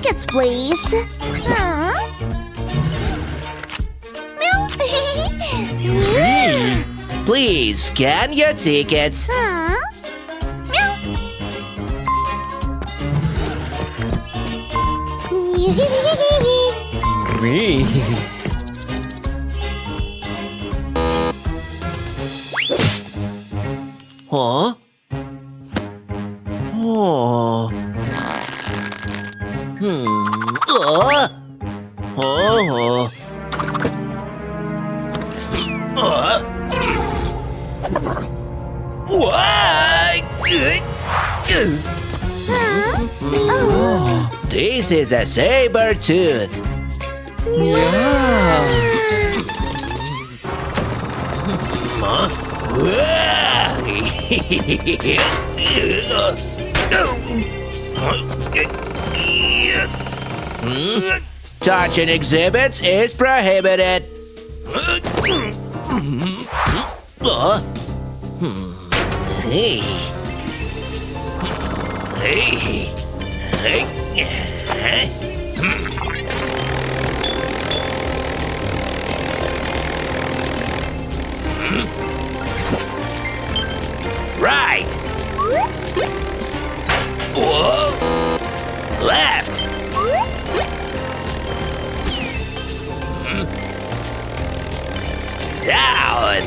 tickets, please. Please scan your tickets. Huh? Oh. Oh. This is a saber tooth. Touching exhibits is prohibited. Hey. Right. Whoa. Left. Down.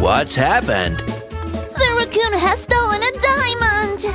What's happened? The raccoon has stolen a diamond.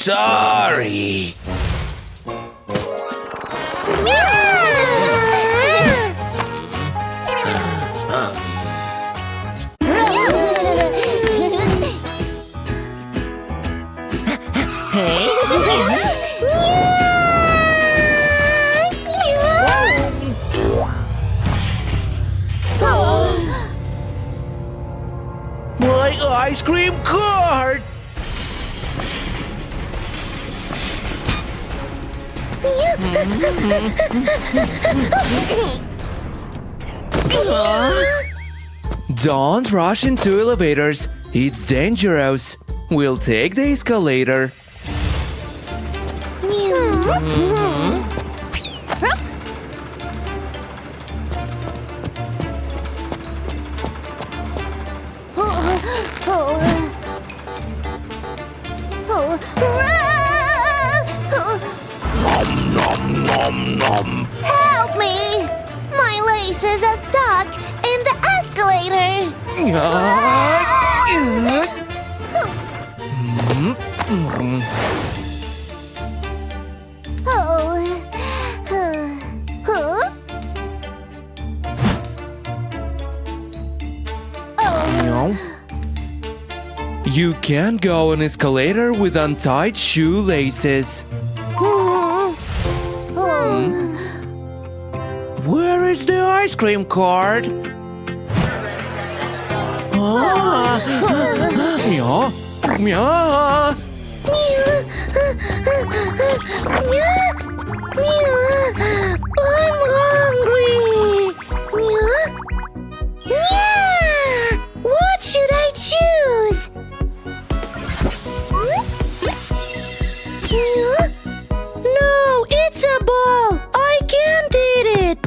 Sorry. My ice cream cart! Don't rush into elevators. It's dangerous. We'll take the escalator. Help me! My laces are stuck in the escalator. You can't go on escalator with untied shoelaces. Where is the ice cream cart? I'm hungry. What should I choose? No, it's a ball. I can't eat it.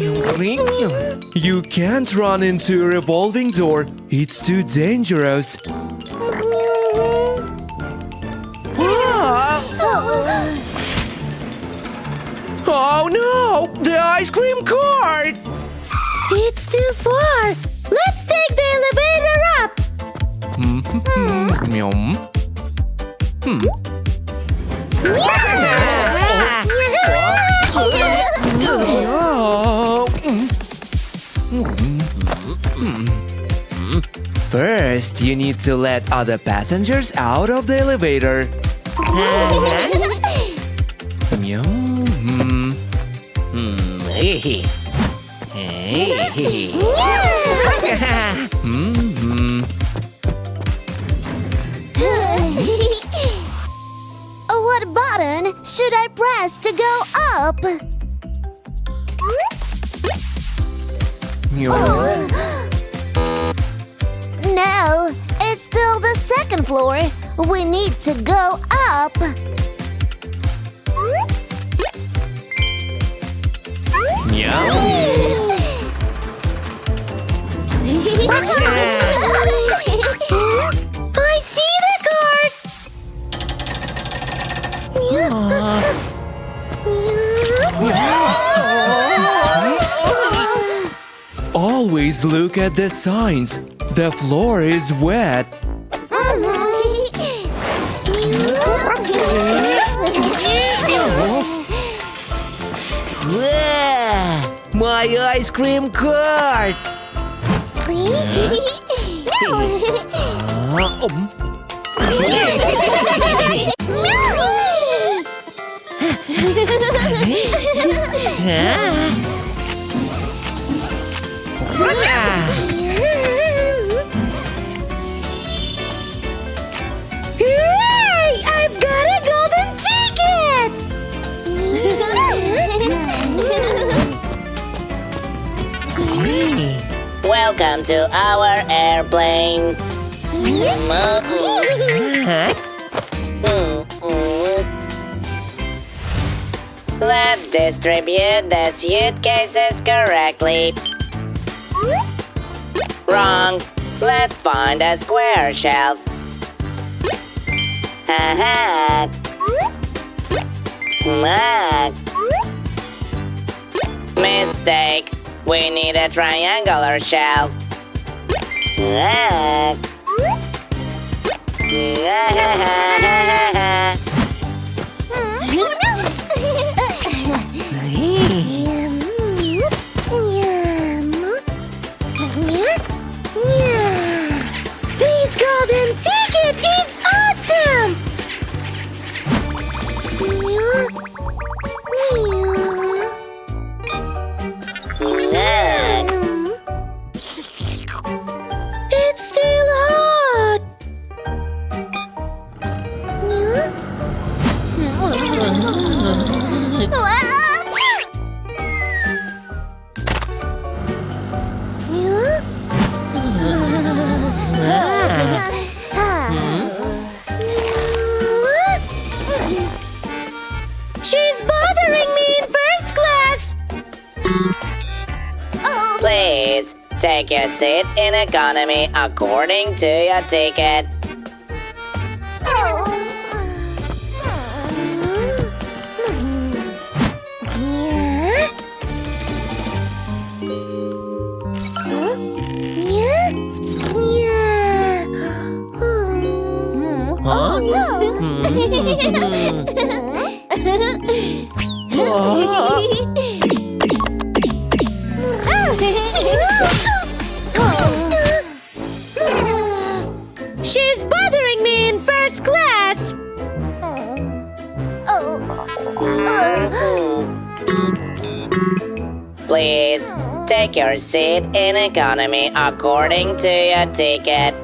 You can't run into a revolving door. It's too dangerous. Oh no! The ice cream cart! It's too far. Let's take the elevator up. First, you need to let other passengers out of the elevator. What button should I press to go up? No, it's still the second floor. We need to go up. I see the card. Always look at the signs. The floor is wet. My ice cream cart! Hooray! I've got a golden ticket! Welcome to our airplane. Let's distribute the suitcases correctly. Wrong. Let's find a square shelf. Mistake. We need a triangular shelf. This golden ticket is awesome! It's still hot! She's bothering me in first class! Please, take your seat in economy according to your ticket. She's bothering me in first class. Please, take your seat in economy according to your ticket.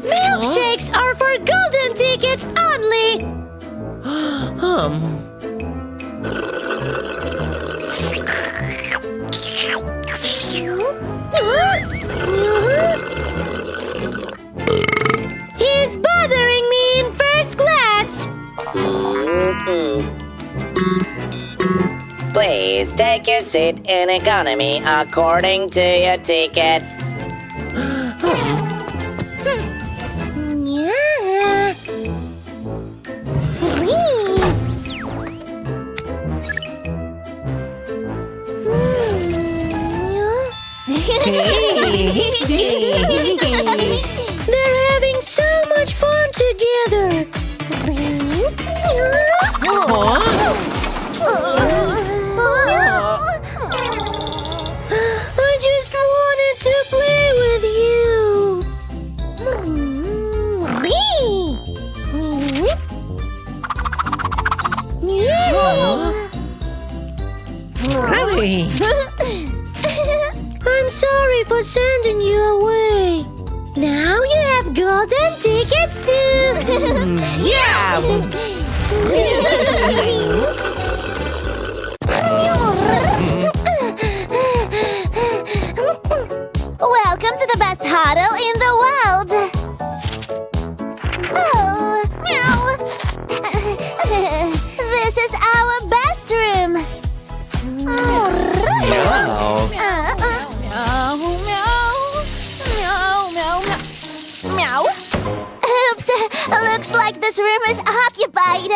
Milkshakes are for golden tickets only. please take your seat in economy according to your ticket. Yeah. They're having so much fun together. I just wanted to play with I'm sorry for sending you away. Now you have golden tickets too. Yeah! Welcome to the best huddle in the world. Oh, meow. This is our best room. Oops, looks like this room is occupied.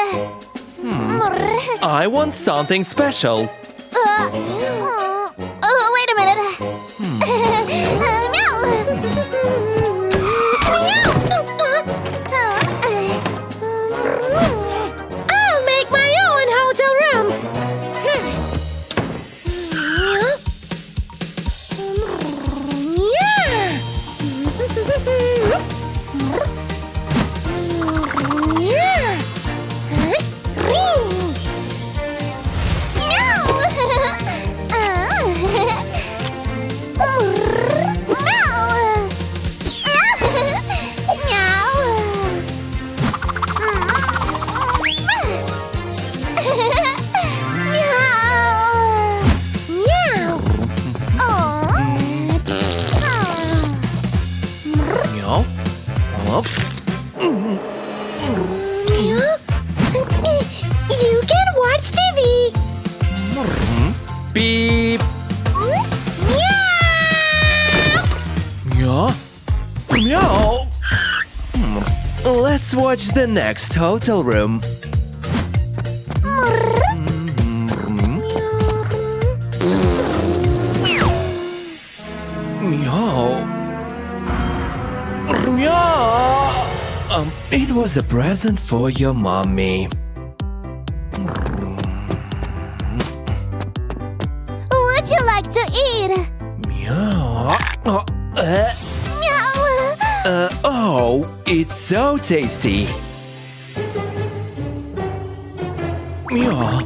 I want something special. Wait a minute. I'll make my own hotel room. You can watch TV. Beep. Meow. Meow. Let's watch the next hotel room. Meow. Meow. It was a present for your mommy. Would you like to eat? Meow. Meow. Oh, it's so tasty. Meow.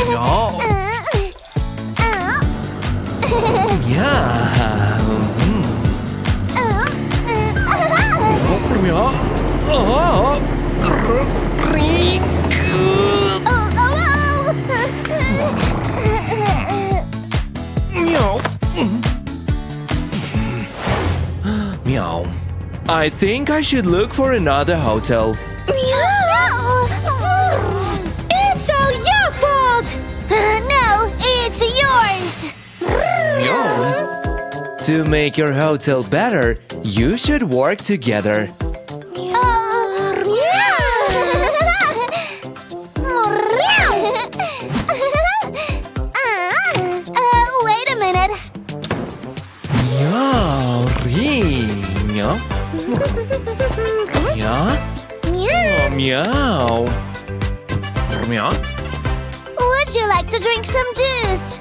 Meow. Meow. I think I should look for another hotel. It's all your fault! No, it's yours! To make your hotel better, you should work together. Wait a minute. Meow. Meow. Would you like to drink some juice?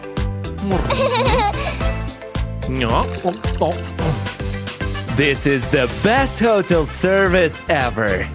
This is the best hotel service ever.